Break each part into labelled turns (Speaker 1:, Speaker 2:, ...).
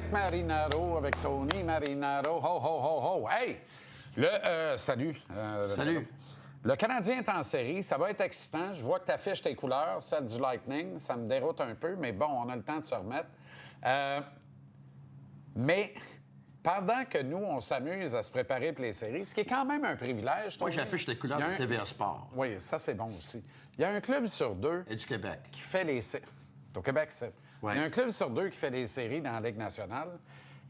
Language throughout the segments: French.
Speaker 1: avec Marinaro, avec Tony Marinaro. Ho, ho, ho, ho. Hey! Salut.
Speaker 2: Salut.
Speaker 1: Le Canadien est en série. Ça va être excitant. Je vois que tu affiches tes couleurs, celle du Lightning. Ça me déroute un peu, mais bon, on a le temps de se remettre. Mais pendant que nous, on s'amuse à se préparer pour les séries, ce qui est quand même un privilège.
Speaker 2: Moi, j'affiche tes couleurs de TVA Sport.
Speaker 1: Oui, ça, c'est bon aussi. Il y a un club sur deux...
Speaker 2: Et du Québec.
Speaker 1: ...qui fait les séries. Au Québec, c'est...
Speaker 2: Ouais.
Speaker 1: Il y a un club sur deux qui fait des séries dans la Ligue nationale.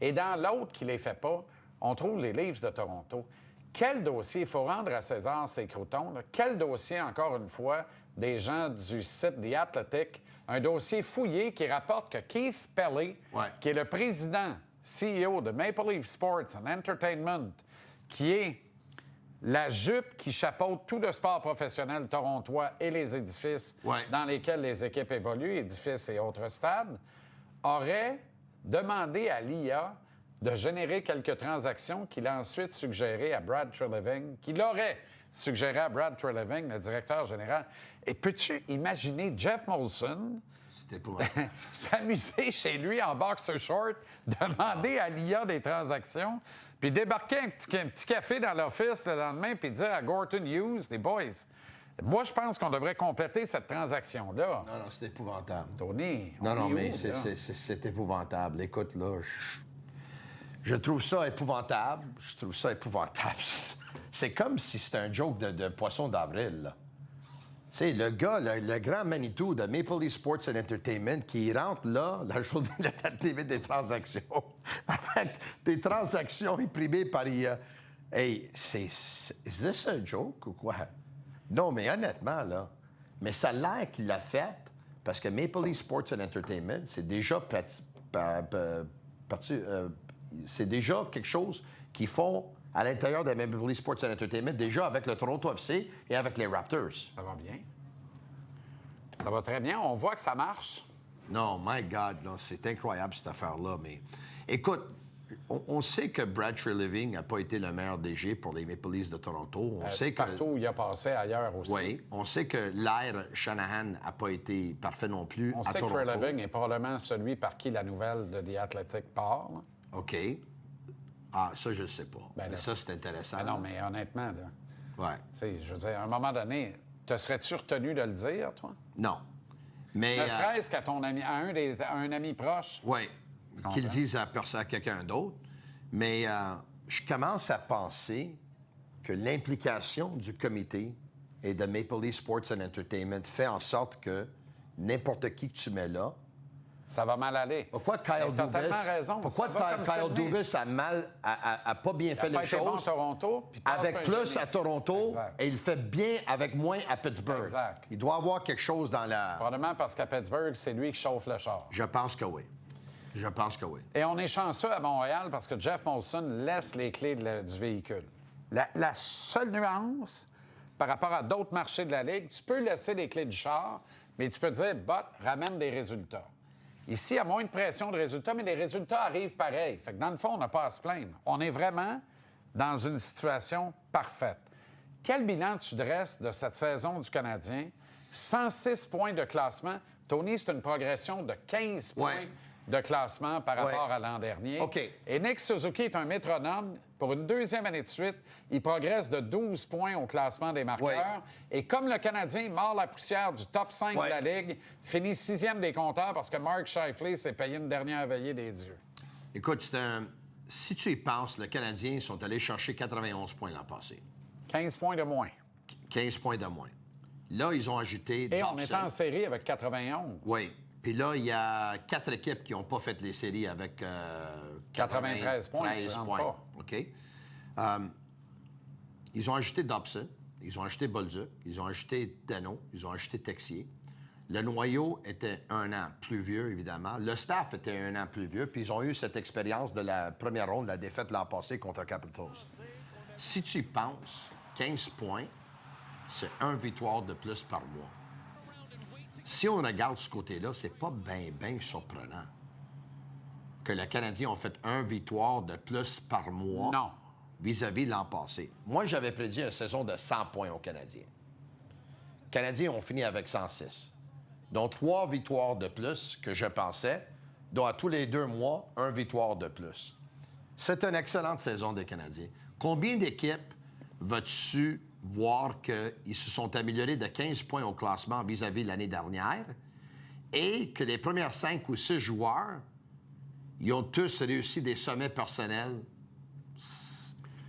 Speaker 1: Et dans l'autre qui les fait pas, on trouve les Leafs de Toronto. Quel dossier, il faut rendre à César ses croutons, là. Quel dossier, encore une fois, des gens du site The Athletic, un dossier fouillé qui rapporte que Keith Pelley, qui est le président, CEO de Maple Leaf Sports and Entertainment, qui est la jupe qui chapeaute tout le sport professionnel torontois et les édifices dans lesquels les équipes évoluent, édifices et autres stades, aurait demandé à l'IA de générer quelques transactions qu'il a ensuite suggérées à Brad Treliving, qu'il aurait suggéré à Brad Treliving, le directeur général. Et peux-tu imaginer Jeff Molson s'amuser chez lui en boxer short, demander à l'IA des transactions, puis débarquer un petit café dans l'office le lendemain, puis dire à Gorton Hughes, les boys, moi, je pense qu'on devrait compléter cette transaction-là.
Speaker 2: Non, c'est épouvantable.
Speaker 1: Tony,
Speaker 2: non, mais c'est épouvantable. Écoute, là, je trouve ça épouvantable. Je trouve ça épouvantable. C'est comme si c'était un joke de poisson d'avril, là. Tu sais, le gars, le grand Manitou de Maple Leaf Sports and Entertainment qui rentre là, la journée de la date limite des transactions, avec des transactions imprimées par IA. Hey, est-ce un joke ou quoi? Non, mais honnêtement, là, mais ça a l'air qu'il l'a fait parce que Maple Leaf Sports and Entertainment, c'est déjà c'est déjà quelque chose qu'ils font à l'intérieur de Maple Leaf Sports and Entertainment, déjà avec le Toronto FC et avec les Raptors.
Speaker 1: Ça va bien. Ça va très bien. On voit que ça marche.
Speaker 2: Non, my God, non, c'est incroyable cette affaire-là. Mais écoute, on sait que Brad Treliving n'a pas été le meilleur DG pour les Maple Leafs de Toronto. On sait
Speaker 1: partout où il a passé ailleurs aussi.
Speaker 2: Oui, on sait que l'air Shanahan n'a pas été parfait non plus
Speaker 1: on
Speaker 2: à Toronto.
Speaker 1: On sait que Treliving est probablement celui par qui la nouvelle de The Athletic part. Là.
Speaker 2: OK. Ah, ça, je ne sais pas.
Speaker 1: Ben
Speaker 2: mais
Speaker 1: là,
Speaker 2: ça, c'est intéressant.
Speaker 1: Ben non, mais honnêtement, là.
Speaker 2: Ouais.
Speaker 1: Tu sais, je veux dire, à un moment donné, te serais-tu retenu de le dire, toi?
Speaker 2: Non. Mais.
Speaker 1: Ne serait-ce qu'à ton ami, à un ami proche.
Speaker 2: Oui. Qu'il dise à quelqu'un d'autre. Mais je commence à penser que l'implication du comité et de Maple Leaf Sports and Entertainment fait en sorte que n'importe qui que tu mets là,
Speaker 1: ça va mal aller.
Speaker 2: Pourquoi Kyle Dubas a pas bien fait les choses
Speaker 1: bon à Toronto,
Speaker 2: avec plus à Toronto
Speaker 1: exact.
Speaker 2: Et il fait bien avec moins à Pittsburgh.
Speaker 1: Exact.
Speaker 2: Il doit avoir quelque chose dans la...
Speaker 1: Probablement parce qu'à Pittsburgh, c'est lui qui chauffe le char.
Speaker 2: Je pense que oui. Je pense que oui.
Speaker 1: Et on est chanceux à Montréal parce que Jeff Molson laisse les clés du véhicule. La seule nuance par rapport à d'autres marchés de la Ligue, tu peux laisser les clés du char, mais tu peux dire, ramène des résultats. Ici, il y a moins de pression de résultats, mais les résultats arrivent pareil. Fait que dans le fond, on n'a pas à se plaindre. On est vraiment dans une situation parfaite. Quel bilan tu dresses de cette saison du Canadien? 106 points de classement. Tony, c'est une progression de 15 points de classement par rapport à l'an dernier.
Speaker 2: OK.
Speaker 1: Et Nick Suzuki est un métronome. Pour une deuxième année de suite, il progresse de 12 points au classement des marqueurs. Et comme le Canadien mord la poussière du top 5 de la Ligue, finit 6e des compteurs parce que Mark Scheifele s'est payé une dernière veillée des dieux.
Speaker 2: Écoute, si tu y penses, les Canadiens sont allés chercher 91 points l'an passé.
Speaker 1: 15 points de moins.
Speaker 2: 15 points de moins. Là, ils ont ajouté...
Speaker 1: Et on est en série avec 91.
Speaker 2: Oui. Puis là, il y a 4 équipes qui n'ont pas fait les séries avec
Speaker 1: 93 points.
Speaker 2: OK. Ils ont ajouté Dobson, ils ont ajouté Bolduc, ils ont ajouté Dano, ils ont ajouté Texier. Le noyau était un an plus vieux, évidemment. Le staff était un an plus vieux, puis ils ont eu cette expérience de la première ronde, de la défaite l'an passé contre Capitals. Si tu y penses, 15 points, c'est 1 victoire de plus par mois. Si on regarde ce côté-là, c'est pas bien surprenant que les Canadiens ont fait 1 victoire de plus par mois vis-à-vis l'an passé. Moi, j'avais prédit une saison de 100 points aux Canadiens. Les Canadiens ont fini avec 106. Donc, 3 victoires de plus que je pensais. doit tous les 2 mois, 1 victoire de plus. C'est une excellente saison des Canadiens. Combien d'équipes vas-tu voir qu'ils se sont améliorés de 15 points au classement vis-à-vis de l'année dernière et que les premiers 5 ou 6 joueurs, ils ont tous réussi des sommets personnels?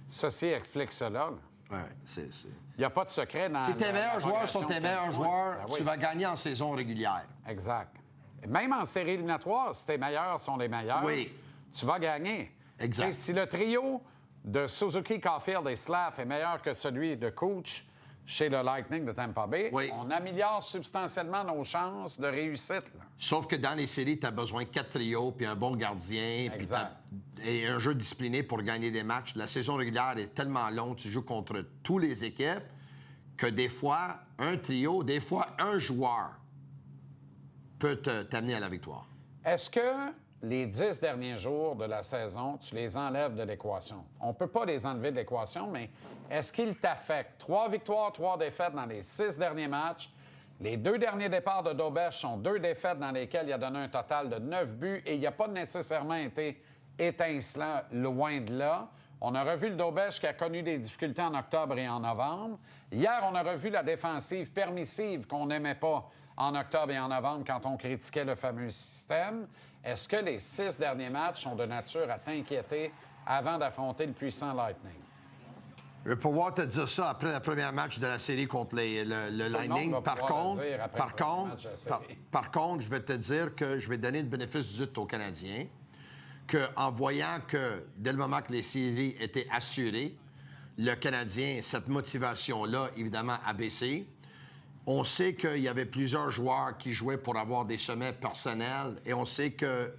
Speaker 1: Ceci explique cela.
Speaker 2: Ouais, c'est...
Speaker 1: Il n'y a pas de secret dans
Speaker 2: Si tes meilleurs joueurs sont tes meilleurs joueurs,
Speaker 1: Ben oui.
Speaker 2: tu vas gagner en saison régulière.
Speaker 1: Exact. Même en série éliminatoire, si tes meilleurs sont les meilleurs,
Speaker 2: Oui.
Speaker 1: tu vas gagner.
Speaker 2: Exact.
Speaker 1: Et si le trio de Suzuki, Caulfield et Slav est meilleur que celui de Cooch chez le Lightning de Tampa Bay,
Speaker 2: Oui.
Speaker 1: on améliore substantiellement nos chances de réussite. Là.
Speaker 2: Sauf que dans les séries, tu as besoin de 4 trios, puis un bon gardien, puis
Speaker 1: Exact.
Speaker 2: et un jeu discipliné pour gagner des matchs. La saison régulière est tellement longue, tu joues contre toutes les équipes, que des fois, un trio, des fois, un joueur peut t'amener à la victoire.
Speaker 1: Est-ce que les 10 derniers jours de la saison, tu les enlèves de l'équation? On ne peut pas les enlever de l'équation, mais est-ce qu'ils t'affectent? 3 victoires, 3 défaites dans les 6 derniers matchs. Les 2 derniers départs de Dobeš sont 2 défaites dans lesquelles il a donné un total de 9 buts et il n'a pas nécessairement été étincelant, loin de là. On a revu le Dobeš qui a connu des difficultés en octobre et en novembre. Hier, on a revu la défensive permissive qu'on n'aimait pas en octobre et en novembre quand on critiquait le fameux système. Est-ce que les 6 derniers matchs sont de nature à t'inquiéter avant d'affronter le puissant Lightning?
Speaker 2: Je vais pouvoir te dire ça après le premier match de la série contre le Lightning.
Speaker 1: va pouvoir le dire après le premier match de la série.
Speaker 2: Par contre, je vais te dire que je vais donner le bénéfice du doute aux Canadiens, qu'en voyant que dès le moment que les séries étaient assurées, le Canadien, cette motivation-là, évidemment, a baissé. On sait qu'il y avait plusieurs joueurs qui jouaient pour avoir des sommets personnels et on sait que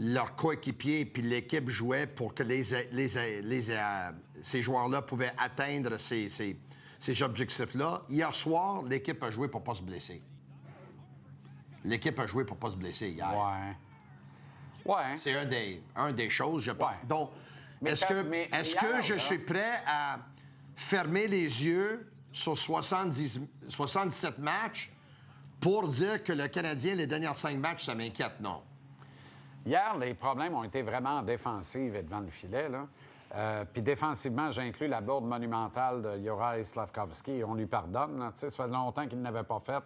Speaker 2: leurs coéquipiers puis l'équipe jouaient pour que ces joueurs-là pouvaient atteindre ces objectifs-là. Hier soir, l'équipe a joué pour ne pas se blesser. L'équipe a joué pour ne pas se blesser hier.
Speaker 1: Ouais.
Speaker 2: C'est un des choses, je pense.
Speaker 1: Ouais.
Speaker 2: Donc,
Speaker 1: Mais
Speaker 2: est-ce que je
Speaker 1: là,
Speaker 2: suis prêt à fermer les yeux sur 77 matchs pour dire que le Canadien, les derniers 5 matchs, ça m'inquiète? Non.
Speaker 1: Hier, les problèmes ont été vraiment en défensive et devant le filet. Puis défensivement, j'inclus la bourde monumentale de Juraj Slafkovský. On lui pardonne. Là. Ça fait longtemps qu'il n'avait pas fait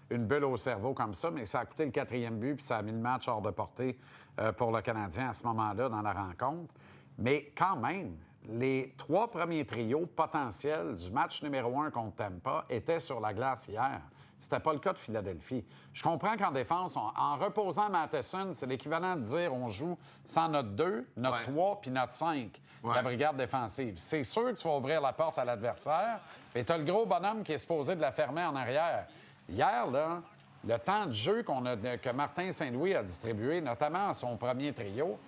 Speaker 1: une bulle au cerveau comme ça, mais ça a coûté le 4e but puis ça a mis le match hors de portée pour le Canadien à ce moment-là dans la rencontre. Mais quand même, les 3 premiers trios potentiels du match numéro 1 contre Tampa étaient sur la glace hier. C'était pas le cas de Philadelphie. Je comprends qu'en défense, en reposant Matheson, c'est l'équivalent de dire on joue sans notre 2, notre 3 puis notre 5, la brigade défensive. C'est sûr que tu vas ouvrir la porte à l'adversaire, mais tu as le gros bonhomme qui est supposé de la fermer en arrière. Hier, là, le temps de jeu que Martin Saint-Louis a distribué, notamment à son premier trio,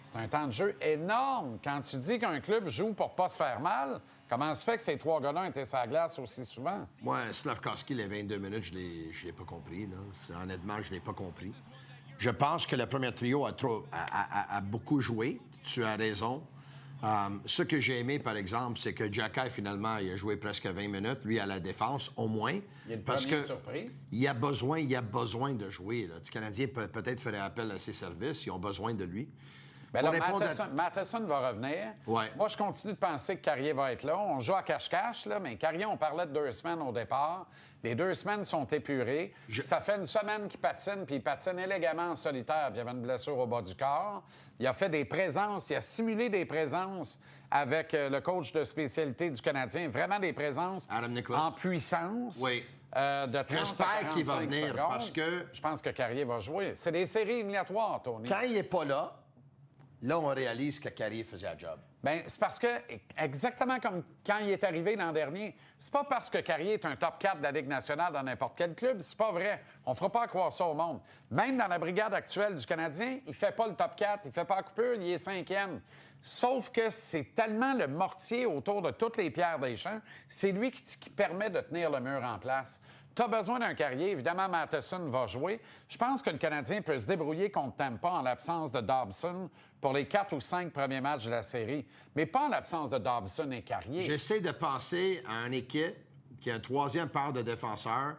Speaker 1: c'est un temps de jeu énorme. Quand tu dis qu'un club joue pour pas se faire mal, comment se fait que ces 3 gars-là étaient sur la glace aussi souvent?
Speaker 2: Moi, Slafkovský, les 22 minutes, je l'ai pas compris. Là. Honnêtement, je l'ai pas compris. Je pense que le premier trio a beaucoup joué. Tu as raison. Ce que j'ai aimé, par exemple, c'est que Xhekaj, finalement, il a joué presque 20 minutes, lui, à la défense, au moins.
Speaker 1: Il est le
Speaker 2: parce
Speaker 1: premier
Speaker 2: que
Speaker 1: surpris.
Speaker 2: il a besoin de jouer. Là. Le Canadien peut-être ferait appel à ses services. Ils ont besoin de lui.
Speaker 1: Bien là, Matheson va revenir.
Speaker 2: Ouais.
Speaker 1: Moi, je continue de penser que Carrier va être là. On joue à cache-cache, là, mais Carrier, on parlait de 2 semaines au départ. Les 2 semaines sont épurées. Ça fait une semaine qu'il patine, puis il patine élégamment en solitaire. Puis il y avait une blessure au bas du corps. Il a fait des présences, il a simulé des présences avec le coach de spécialité du Canadien. Vraiment des présences en puissance.
Speaker 2: Oui.
Speaker 1: De 30
Speaker 2: J'espère qu'il va venir
Speaker 1: secondes.
Speaker 2: parce que...
Speaker 1: Je pense que Carrier va jouer. C'est des séries éliminatoires, Tony.
Speaker 2: Quand il n'est pas là, on réalise que Carrier faisait la job.
Speaker 1: Bien, c'est parce que, exactement comme quand il est arrivé l'an dernier, c'est pas parce que Carrier est un top 4 de la Ligue nationale dans n'importe quel club, c'est pas vrai. On fera pas croire ça au monde. Même dans la brigade actuelle du Canadien, il fait pas le top 4, il fait pas la coupure, il est 5e. Sauf que c'est tellement le mortier autour de toutes les pierres des champs, c'est lui qui permet de tenir le mur en place. Tu as besoin d'un Carrier. Évidemment, Matheson va jouer. Je pense que le Canadien peut se débrouiller contre Tampa en l'absence de Dobson pour les 4 ou 5 premiers matchs de la série, mais pas en l'absence de Dobson et Carrier.
Speaker 2: J'essaie de penser à une équipe qui a un 3e paire de défenseurs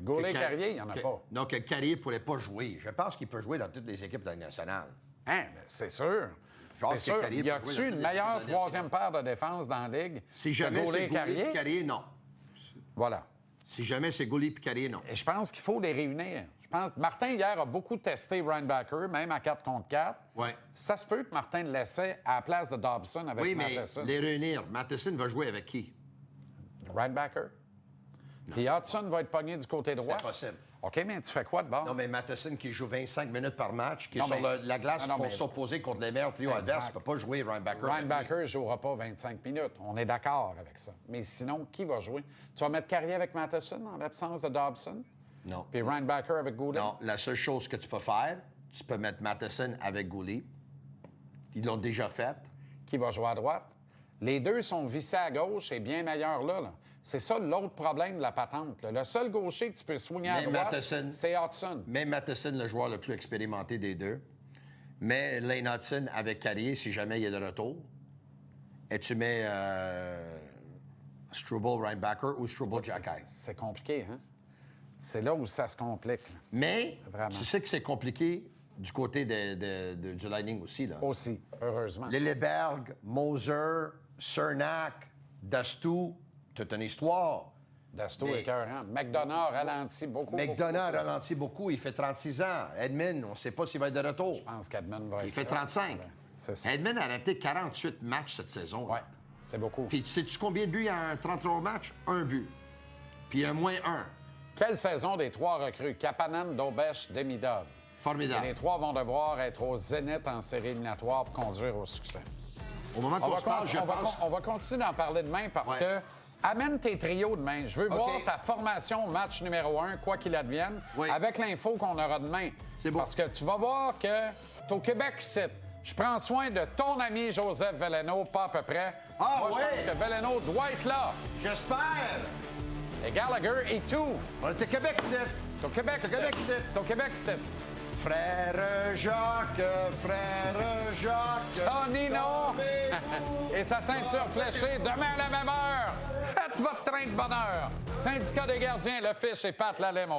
Speaker 1: Goulet, Carrier, il n'y en a pas.
Speaker 2: Donc, Carrier ne pourrait pas jouer. Je pense qu'il peut jouer dans toutes les équipes de la nationale.
Speaker 1: Hein, ben, c'est sûr.
Speaker 2: Je pense
Speaker 1: C'est
Speaker 2: que
Speaker 1: sûr.
Speaker 2: Carrier
Speaker 1: Y
Speaker 2: peut jouer dans
Speaker 1: a-tu
Speaker 2: toutes
Speaker 1: une
Speaker 2: les
Speaker 1: meilleure
Speaker 2: équipes de la
Speaker 1: troisième paire de défense dans la Ligue
Speaker 2: Si
Speaker 1: que
Speaker 2: jamais
Speaker 1: Goulet
Speaker 2: c'est
Speaker 1: et
Speaker 2: Goulet
Speaker 1: Carrier?
Speaker 2: et Carrier, non.
Speaker 1: Voilà.
Speaker 2: Si jamais c'est Goulet et Carrier, non.
Speaker 1: Et je pense qu'il faut les réunir. Je pense que Martin, hier, a beaucoup testé Reinbacker, même à 4 contre 4.
Speaker 2: Oui.
Speaker 1: Ça se peut que Martin le laissait à la place de Dobson avec
Speaker 2: Oui, mais
Speaker 1: Matheson.
Speaker 2: les réunir, Matheson va jouer avec qui?
Speaker 1: Reinbacker. Puis Hudson va être pogné du côté droit.
Speaker 2: C'est impossible.
Speaker 1: OK, mais tu fais quoi de bord?
Speaker 2: Non, mais Matheson qui joue 25 minutes par match, qui est
Speaker 1: Non,
Speaker 2: sur
Speaker 1: mais-
Speaker 2: la glace
Speaker 1: Non,
Speaker 2: pour
Speaker 1: mais-
Speaker 2: s'opposer contre les meilleurs trios
Speaker 1: Exact.
Speaker 2: adverses, ne peut pas jouer Reinbacker.
Speaker 1: Reinbacker ne jouera pas 25 minutes. On est d'accord avec ça. Mais sinon, qui va jouer? Tu vas mettre Carrier avec Matheson en l'absence de Dobson?
Speaker 2: Non.
Speaker 1: Puis Reinbacker avec Goulet?
Speaker 2: Non, la seule chose que tu peux faire, tu peux mettre Matheson avec Goulet. Ils l'ont déjà fait.
Speaker 1: Qui va jouer à droite? Les deux sont vissés à gauche et bien meilleurs là. C'est ça l'autre problème de la patente, là. Le seul gaucher que tu peux soigner à
Speaker 2: Mais
Speaker 1: droite,
Speaker 2: Matheson-
Speaker 1: c'est Hudson.
Speaker 2: Même Matheson, le joueur le plus expérimenté des deux. Mais Lane Hudson avec Carrier, si jamais il est de retour. Et tu mets Struble Reinbacker ou Struble Jacky.
Speaker 1: C'est compliqué, hein? C'est là où ça se complique. Là.
Speaker 2: Mais
Speaker 1: Vraiment.
Speaker 2: tu sais que c'est compliqué du côté du Lightning aussi. Là.
Speaker 1: Aussi, heureusement.
Speaker 2: Lilleberg, Moser, Cernak, Dastou, toute une histoire.
Speaker 1: Dasto
Speaker 2: Mais-
Speaker 1: est écœurant. McDonough ralentit beaucoup.
Speaker 2: McDonough ralentit beaucoup, il fait 36 ans. Edmund, on ne sait pas s'il va être de retour.
Speaker 1: Je pense qu'Edmund va être
Speaker 2: Il fait
Speaker 1: là.
Speaker 2: 35.
Speaker 1: C'est ça.
Speaker 2: Edmund a arrêté 48 matchs cette saison.
Speaker 1: Oui, c'est beaucoup.
Speaker 2: Puis sais-tu combien de buts il y a en 33 matchs? Un but. Puis un moins un.
Speaker 1: Quelle saison des trois recrues? Kapanen, Dobesch, Demidov. Et
Speaker 2: Formidable.
Speaker 1: les trois vont devoir être au zénith en série éliminatoire pour conduire au succès.
Speaker 2: Au moment qu'on se parle, je pense...
Speaker 1: on va continuer d'en parler demain parce
Speaker 2: Ouais.
Speaker 1: que amène tes trios demain. Je veux
Speaker 2: OK.
Speaker 1: voir ta formation au match numéro 1, quoi qu'il advienne,
Speaker 2: Oui.
Speaker 1: avec l'info qu'on aura demain.
Speaker 2: C'est bon.
Speaker 1: Parce que tu vas voir que t'es au Québec ici. Je prends soin de ton ami Joseph Veleno, pas à peu près.
Speaker 2: Ah,
Speaker 1: Moi,
Speaker 2: ouais.
Speaker 1: je pense que Veleno doit être là.
Speaker 2: J'espère!
Speaker 1: Et Gallagher et tout.
Speaker 2: On est au Québec, c'est...
Speaker 1: T'es au Québec ici.
Speaker 2: Québec ici.
Speaker 1: T'es au Québec ici.
Speaker 2: Frère Jacques, frère Jacques...
Speaker 1: Tonino!
Speaker 2: Levez-vous!
Speaker 1: Et sa ceinture fléchée, demain à la même heure. Faites votre train de bonheur. Syndicat des gardiens, le fiche et Pat Lalais, mon